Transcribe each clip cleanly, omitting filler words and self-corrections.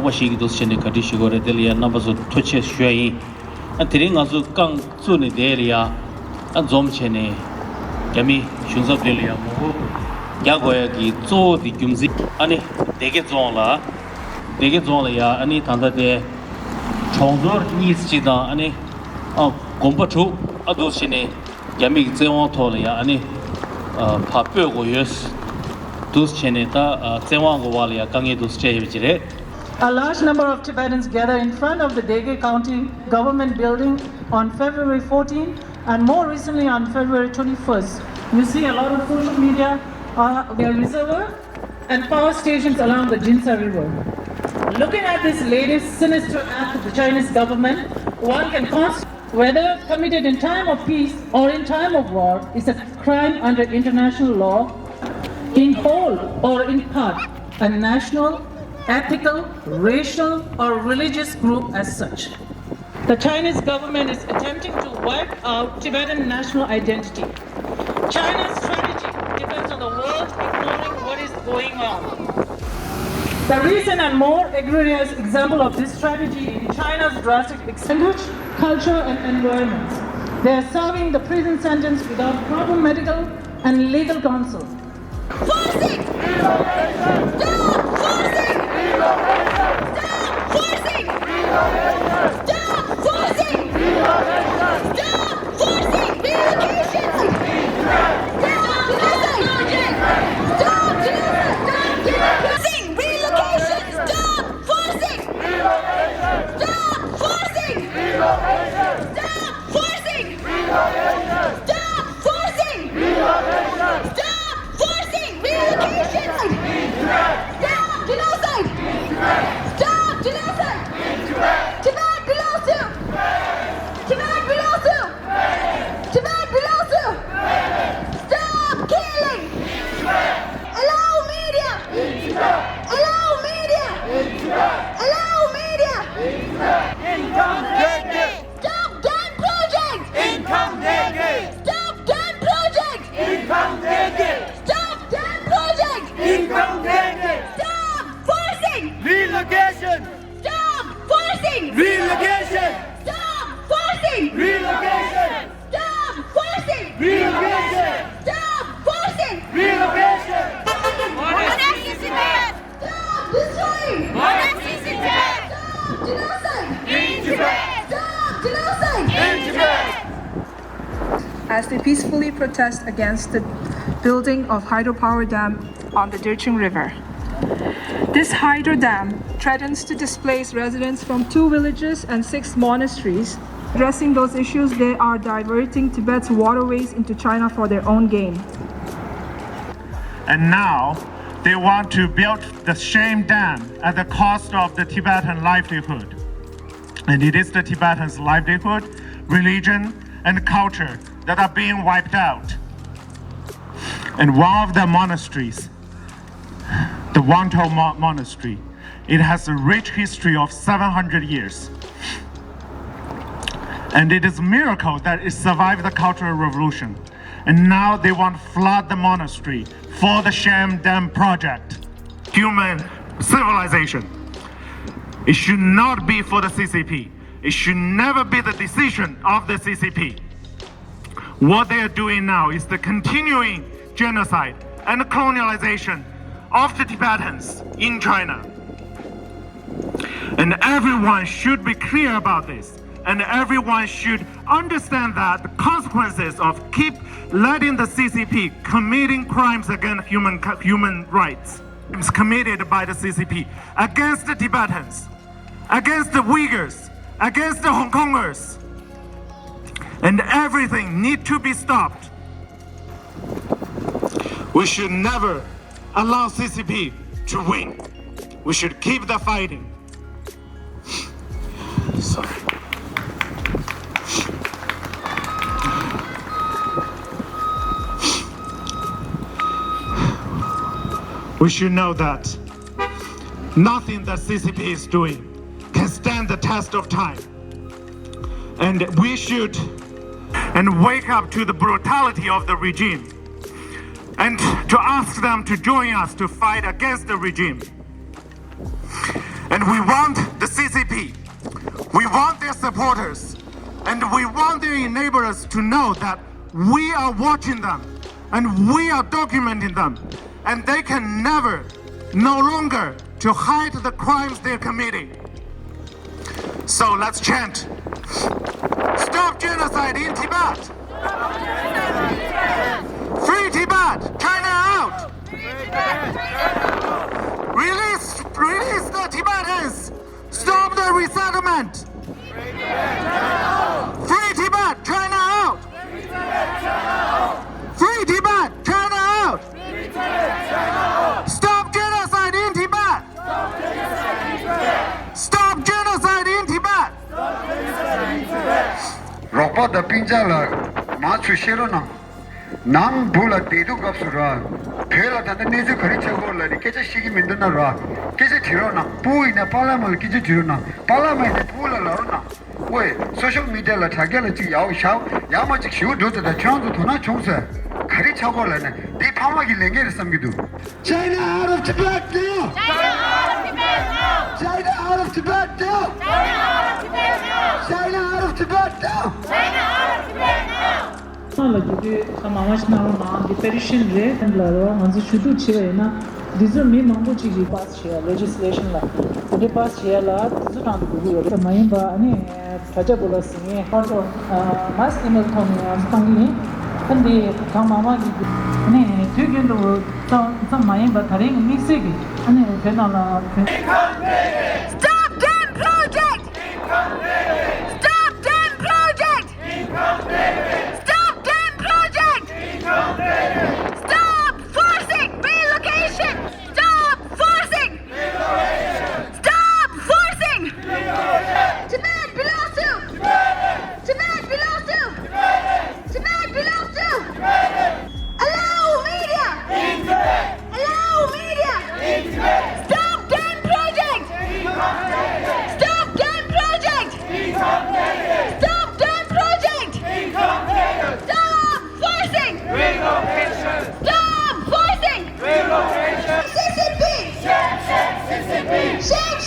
Washington those chene kadishi gore delia nabazo toche shui and tiring azu kang zuni delia and zom chene Yami shunzab delia mo yagoya ki zo di gyumzi ani dege zonla ya ani tanda de chongzor nis chida ani gompa chu ado chene Yami zewon tola ya ani pa pyo go yes dus chene ta zewon go wala ya kange dus che A large number of Tibetans gather in front of the Dege County government building on February 14 and more recently on February 21st. You see a lot of social media, there are reservoirs and power stations along the Jinsha River. Looking at this latest sinister act of the Chinese government, one can consider whether committed in time of peace or in time of war is a crime under international law, in whole or in part, a national, ethical, racial, or religious group as such. The Chinese government is attempting to wipe out Tibetan national identity. China's strategy depends on the world ignoring what is going on. The recent and more egregious example of this strategy in China's drastic language, culture, and environment. They are serving the prison sentence without proper medical and legal counsel. Forcing! Stop forcing! Stop forcing! Stop forcing! Stop forcing! Relocation! Stop genocide! Stop genocide! Relocation! Stop forcing! Stop forcing! Stop forcing! Stop forcing! Stop forcing! Relocation! Stop genocide! Stop genocide! Tibet belongs to! Tibet belongs to! Tibet belongs to! Stop killing! Allow media! Allow media! Allow media! Income taking! Stop Damproject! Income taking! Stop Damproject! Income taking! Stop Damproject! Income taking! Stop forcing! Relocation! Stop forcing! Relocation! Stop forcing! Relocation! Stop forcing! Relocation! Stop forcing! Relocation! Monarchy in Tibet! Stop destroying! Monarchy in Tibet! Stop genocide! In Tibet! Stop genocide! In Tibet! As they peacefully protest against the building of hydropower dam on the Jinsha River. This hydro dam threatens to displace residents from 2 villages and 6 monasteries. Addressing those issues, they are diverting Tibet's waterways into China for their own gain. And now they want to build the shame dam at the cost of the Tibetan livelihood. And it is the Tibetans' livelihood, religion, and culture that are being wiped out. And one of the monasteries, the Wanto Monastery, it has a rich history of 700 years. And it is a miracle that it survived the Cultural Revolution. And now they want to flood the monastery for the Sham Dam project. Human civilization. It should not be for the CCP. It should never be the decision of the CCP. What they are doing now is the continuing genocide and colonialization of the Tibetans in China. And everyone should be clear about this. And everyone should understand that the consequences of keep letting the CCP committing crimes against human rights is committed by the CCP against the Tibetans, against the Uyghurs, against the Hong Kongers. And everything needs to be stopped. We should never allow CCP to win. We should keep the fighting. Sorry. We should know that nothing that CCP is doing can stand the test of time. And we should wake up to the brutality of the regime and to ask them to join us to fight against the regime. And we want the CCP, we want their supporters, and we want their enablers to know that we are watching them and we are documenting them, and they can never, no longer, to hide the crimes they're committing. So let's chant. Stop genocide in Tibet! Free Tibet! China out! Release the Tibetans! Stop the resettlement! Free Tibet! China out! Free Tibet! China out! Stop genocide in Tibet! Stop genocide in Tibet! Ropa da pinjala machu shirona nam bula dedu kapsura phela da neju khari chago lari kecha shigi mindana ra kecha thirona puina parliament kecha thirona parliament pula larona we social media la thagela chi yao shao yama chi shu do da changzu thona chongsa khari chago lane de phama gi lenge samgidu China out of Tibet now China out of Tibet now China out of Tibet now China out of Tibet now the petition and should these are me pass here legislation la the pass here la this is the Mayimba ani Pajabola singing also mass email coming and the Kamama ne taken some Mayimba Taring mixing and Stop Damproject! Stop Damproject! Stop Damproject! Stop forcing relocation! Stop forcing! Stop forcing! Tibet belongs to! Tibet belongs to! Tibet belongs to! Allow media! Allow media! Stop Damproject! Stop Damproject! Stop Damproject! Stop forcing! Stop forcing! CCP! Shame,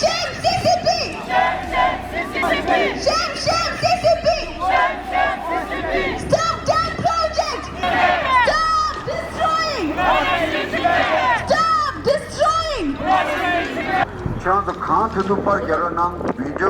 CCP! Shame, CCP! Stop Damproject! Stop destroying! Stop destroying! changzu khan thudu par garo nam video